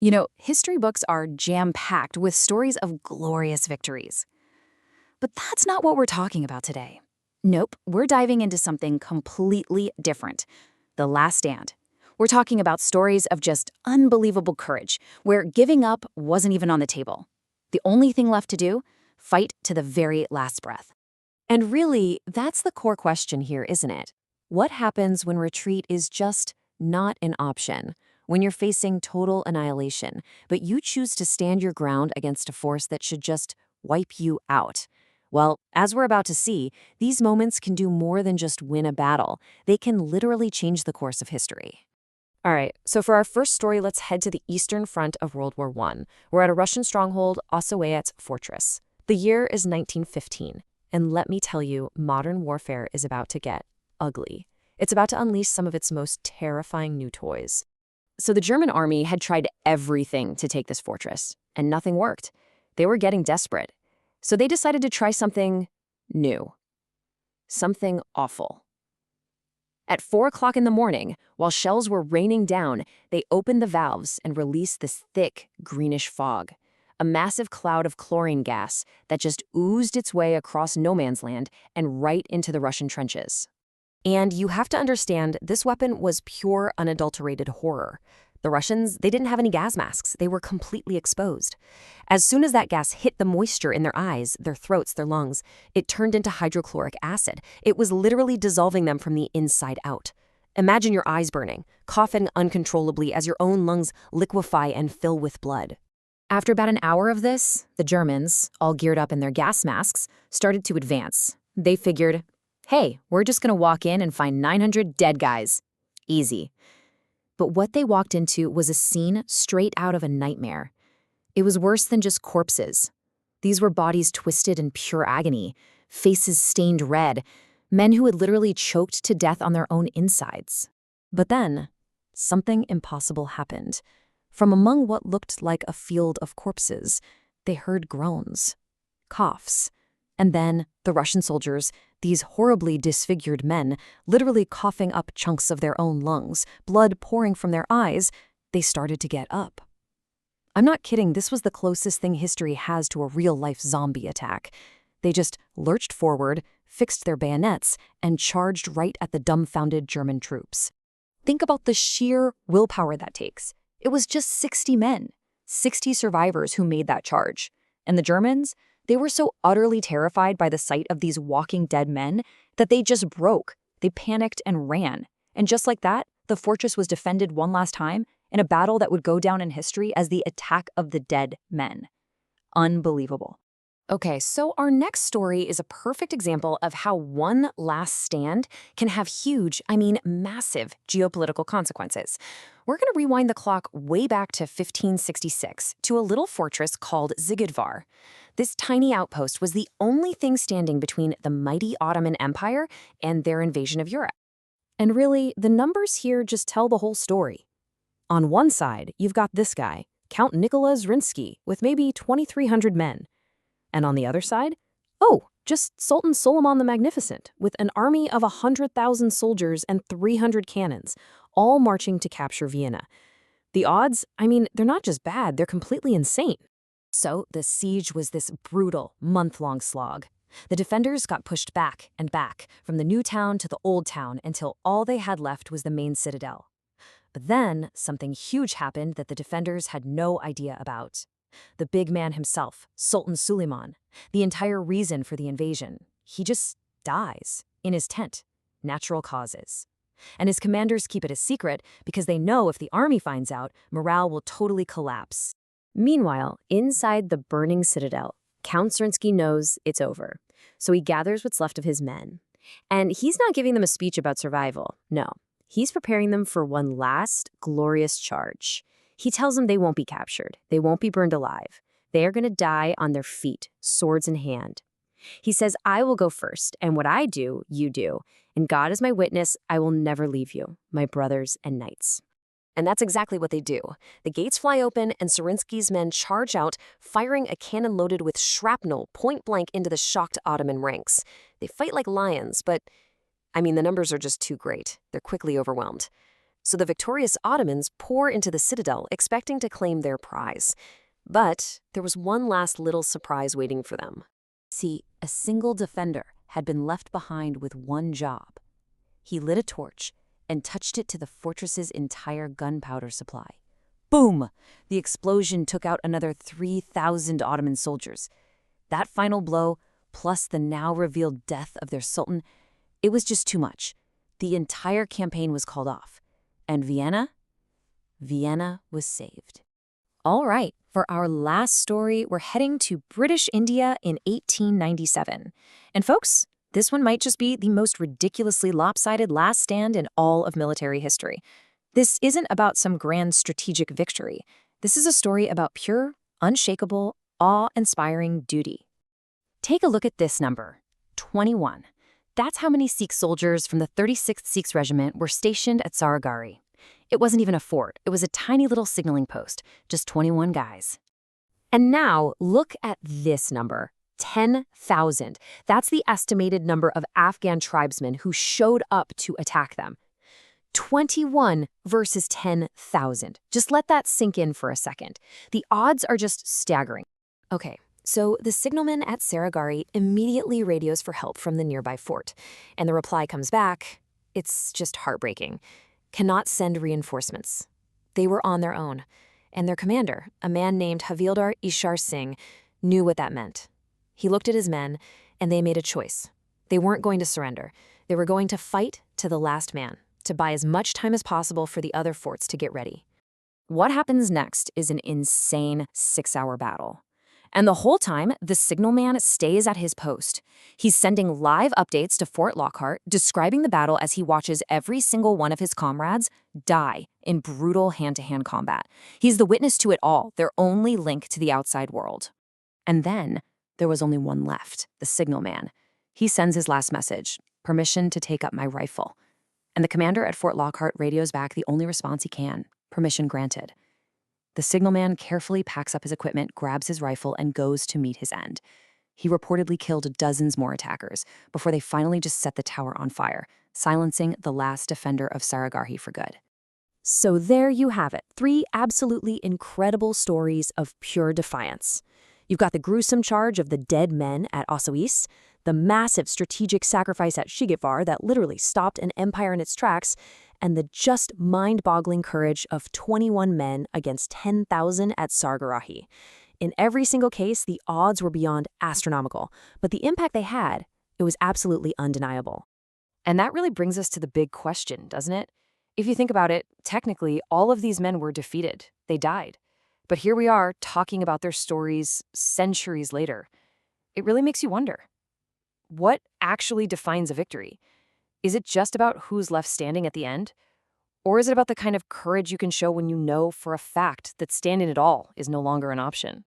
History books are jam-packed with stories of glorious victories. But that's not what we're talking about today. Nope, we're diving into something completely different. The Last Stand. We're talking about stories of just unbelievable courage, where giving up wasn't even on the table. The only thing left to do? Fight to the very last breath. And really, that's the core question here, isn't it? What happens when retreat is just not an option? When you're facing total annihilation, but you choose to stand your ground against a force that should just wipe you out? Well, as we're about to see, these moments can do more than just win a battle. They can literally change the course of history. All right, so for our first story, let's head to the eastern front of World War I. We're at a Russian stronghold, Oswiecim Fortress. The year is 1915. And let me tell you, modern warfare is about to get ugly. It's about to unleash some of its most terrifying new toys. So the German army had tried everything to take this fortress, and nothing worked. They were getting desperate. So they decided to try something new. Something awful. At 4 o'clock in the morning, while shells were raining down, they opened the valves and released this thick, greenish fog. A massive cloud of chlorine gas that just oozed its way across no man's land and right into the Russian trenches. And you have to understand, this weapon was pure, unadulterated horror. The Russians, they didn't have any gas masks. They were completely exposed. As soon as that gas hit the moisture in their eyes, their throats, their lungs, it turned into hydrochloric acid. It was literally dissolving them from the inside out. Imagine your eyes burning, coughing uncontrollably as your own lungs liquefy and fill with blood. After about an hour of this, the Germans, all geared up in their gas masks, started to advance. They figured, hey, we're just going to walk in and find 900 dead guys. Easy. But what they walked into was a scene straight out of a nightmare. It was worse than just corpses. These were bodies twisted in pure agony, faces stained red, men who had literally choked to death on their own insides. But then, something impossible happened. From among what looked like a field of corpses, they heard groans, coughs, and then the Russian soldiers, these horribly disfigured men, literally coughing up chunks of their own lungs, blood pouring from their eyes, they started to get up. I'm not kidding, this was the closest thing history has to a real-life zombie attack. They just lurched forward, fixed their bayonets, and charged right at the dumbfounded German troops. Think about the sheer willpower that takes. It was just 60 men, 60 survivors who made that charge. And the Germans, they were so utterly terrified by the sight of these walking dead men that they just broke. They panicked and ran. And just like that, the fortress was defended one last time in a battle that would go down in history as the Attack of the Dead Men. Unbelievable. Okay, so our next story is a perfect example of how one last stand can have huge, massive geopolitical consequences. We're going to rewind the clock way back to 1566 to a little fortress called Zigedvar. This tiny outpost was the only thing standing between the mighty Ottoman Empire and their invasion of Europe. And really, the numbers here just tell the whole story. On one side, you've got this guy, Count Nicola Zrinski, with maybe 2,300 men. And on the other side, just Sultan Suleiman the Magnificent, with an army of 100,000 soldiers and 300 cannons, all marching to capture Vienna. The odds, they're not just bad, they're completely insane. So the siege was this brutal, month-long slog. The defenders got pushed back and back, from the new town to the old town, until all they had left was the main citadel. But then, something huge happened that the defenders had no idea about. The big man himself, Sultan Suleiman, the entire reason for the invasion, he just dies in his tent. Natural causes. And his commanders keep it a secret because they know if the army finds out, morale will totally collapse. Meanwhile, inside the burning citadel, Count Zrinski knows it's over. So he gathers what's left of his men. And he's not giving them a speech about survival. No, he's preparing them for one last glorious charge. He tells them they won't be captured. They won't be burned alive. They are going to die on their feet, swords in hand. He says, I will go first, and what I do, you do. And God is my witness, I will never leave you, my brothers and knights. And that's exactly what they do. The gates fly open, and Zrinski's men charge out, firing a cannon loaded with shrapnel point blank into the shocked Ottoman ranks. They fight like lions, but, the numbers are just too great. They're quickly overwhelmed. So the victorious Ottomans pour into the citadel, expecting to claim their prize. But there was one last little surprise waiting for them. See, a single defender had been left behind with one job. He lit a torch and touched it to the fortress's entire gunpowder supply. Boom! The explosion took out another 3,000 Ottoman soldiers. That final blow, plus the now revealed death of their sultan, it was just too much. The entire campaign was called off. And Vienna was saved. All right, for our last story, we're heading to British India in 1897. And folks, this one might just be the most ridiculously lopsided last stand in all of military history. This isn't about some grand strategic victory. This is a story about pure, unshakable, awe-inspiring duty. Take a look at this number, 21. That's how many Sikh soldiers from the 36th Sikh Regiment were stationed at Sarigari. It wasn't even a fort, it was a tiny little signaling post, just 21 guys. And now, look at this number, 10,000. That's the estimated number of Afghan tribesmen who showed up to attack them. 21 versus 10,000. Just let that sink in for a second. The odds are just staggering. Okay, so the signalman at Sarigari immediately radios for help from the nearby fort. And the reply comes back, it's just heartbreaking. Cannot send reinforcements. They were on their own. And their commander, a man named Havildar Ishar Singh, knew what that meant. He looked at his men, and they made a choice. They weren't going to surrender. They were going to fight to the last man, to buy as much time as possible for the other forts to get ready. What happens next is an insane 6-hour battle. And the whole time, the signalman stays at his post. He's sending live updates to Fort Lockhart, describing the battle as he watches every single one of his comrades die in brutal hand-to-hand combat. He's the witness to it all, their only link to the outside world. And then, there was only one left, the signalman. He sends his last message, permission to take up my rifle. And the commander at Fort Lockhart radios back the only response he can, permission granted. The signalman carefully packs up his equipment, grabs his rifle, and goes to meet his end. He reportedly killed dozens more attackers before they finally just set the tower on fire, silencing the last defender of Sarigari for good. So there you have it, 3 absolutely incredible stories of pure defiance. You've got the gruesome charge of the dead men at Austerlitz, the massive strategic sacrifice at Shigefar that literally stopped an empire in its tracks, and the just mind-boggling courage of 21 men against 10,000 at Sarigari. In every single case, the odds were beyond astronomical, but the impact they had, it was absolutely undeniable. And that really brings us to the big question, doesn't it? If you think about it, technically, all of these men were defeated. They died. But here we are talking about their stories centuries later. It really makes you wonder, what actually defines a victory? Is it just about who's left standing at the end? Or is it about the kind of courage you can show when you know for a fact that standing at all is no longer an option?